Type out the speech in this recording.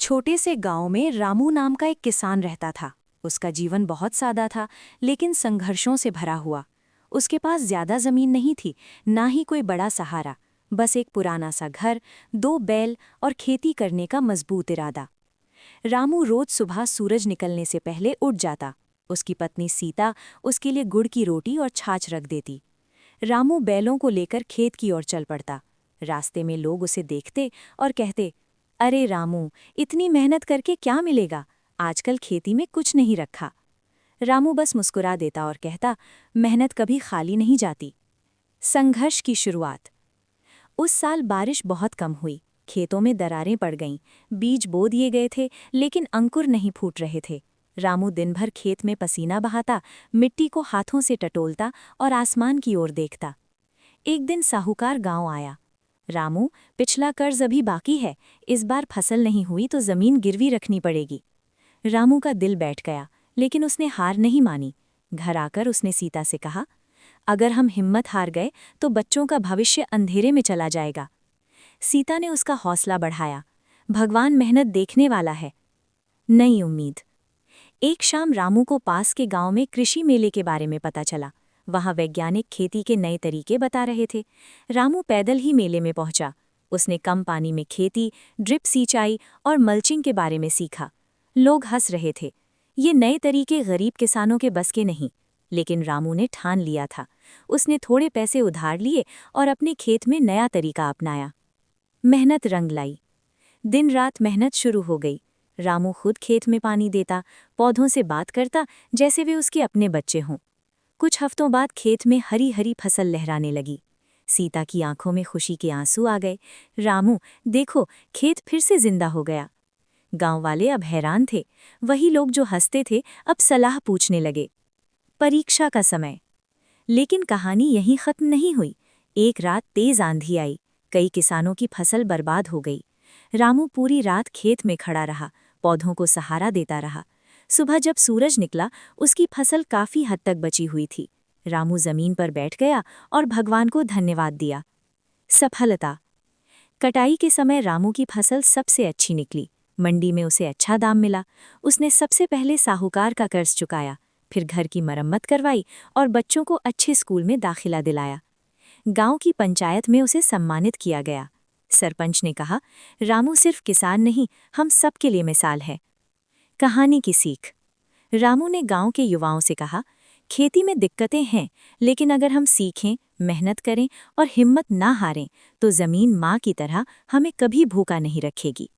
छोटे से गांव में रामू नाम का एक किसान रहता था। उसका जीवन बहुत सादा था, लेकिन संघर्षों से भरा हुआ। उसके पास ज्यादा जमीन नहीं थी, ना ही कोई बड़ा सहारा। बस एक पुराना सा घर, 2 बैल और खेती करने का मजबूत इरादा। रामू रोज सुबह सूरज निकलने से पहले उठ जाता। उसकी पत्नी सीता उसके लिए गुड़ की रोटी और छाछ रख देती। रामू बैलों को लेकर खेत की ओर चल पड़ता। रास्ते में लोग उसे देखते और कहते, अरे रामू, इतनी मेहनत करके क्या मिलेगा? आजकल खेती में कुछ नहीं रखा। रामू बस मुस्कुरा देता और कहता, मेहनत कभी खाली नहीं जाती। संघर्ष की शुरुआत। उस साल बारिश बहुत कम हुई। खेतों में दरारें पड़ गईं। बीज बो दिए गए थे, लेकिन अंकुर नहीं फूट रहे थे। रामू दिन भर खेत में पसीना बहाता, मिट्टी को हाथों से टटोलता और आसमान की ओर देखता। एक दिन साहूकार गांव आया। रामू, पिछला कर्ज अभी बाकी है। इस बार फसल नहीं हुई तो जमीन गिरवी रखनी पड़ेगी। रामू का दिल बैठ गया, लेकिन उसने हार नहीं मानी। घर आकर उसने सीता से कहा, अगर हम हिम्मत हार गए तो बच्चों का भविष्य अंधेरे में चला जाएगा। सीता ने उसका हौसला बढ़ाया, भगवान मेहनत देखने वाला है। नई उम्मीद। एक शाम रामू को पास के गांव में कृषि मेले के बारे में पता चला। वहां वैज्ञानिक खेती के नए तरीके बता रहे थे। रामू पैदल ही मेले में पहुंचा। उसने कम पानी में खेती, ड्रिप सिंचाई और मल्चिंग के बारे में सीखा। लोग हंस रहे थे। ये नए तरीके गरीब किसानों के बस के नहीं। लेकिन रामू ने ठान लिया था। उसने थोड़े पैसे उधार लिए और अपने खेत में नया तरीका अपनाया। मेहनत रंग लाई। दिन रात मेहनत शुरू हो गई। रामू खुद खेत में पानी देता, पौधों से बात करता जैसे वे उसके अपने बच्चे हों। कुछ हफ्तों बाद खेत में हरी हरी फसल लहराने लगी। सीता की आंखों में खुशी के आंसू आ गए। रामू, देखो, खेत फिर से जिंदा हो गया। गांव वाले अब हैरान थे। वही लोग जो हंसते थे अब सलाह पूछने लगे। परीक्षा का समय। लेकिन कहानी यहीं खत्म नहीं हुई। एक रात तेज आंधी आई। कई किसानों की फसल बर्बाद हो गई। रामू पूरी रात खेत में खड़ा रहा, पौधों को सहारा देता रहा। सुबह जब सूरज निकला, उसकी फसल काफी हद तक बची हुई थी। रामू जमीन पर बैठ गया और भगवान को धन्यवाद दिया। सफलता। कटाई के समय रामू की फसल सबसे अच्छी निकली। मंडी में उसे अच्छा दाम मिला। उसने सबसे पहले साहूकार का कर्ज चुकाया, फिर घर की मरम्मत करवाई और बच्चों को अच्छे स्कूल में दाखिला दिलाया। गांव की पंचायत में उसे सम्मानित किया गया। सरपंच ने कहा, रामू सिर्फ किसान नहीं, हम सबके लिए मिसाल है। कहानी की सीख। रामू ने गांव के युवाओं से कहा, खेती में दिक्कतें हैं, लेकिन अगर हम सीखें, मेहनत करें और हिम्मत ना हारें तो जमीन माँ की तरह हमें कभी भूखा नहीं रखेगी।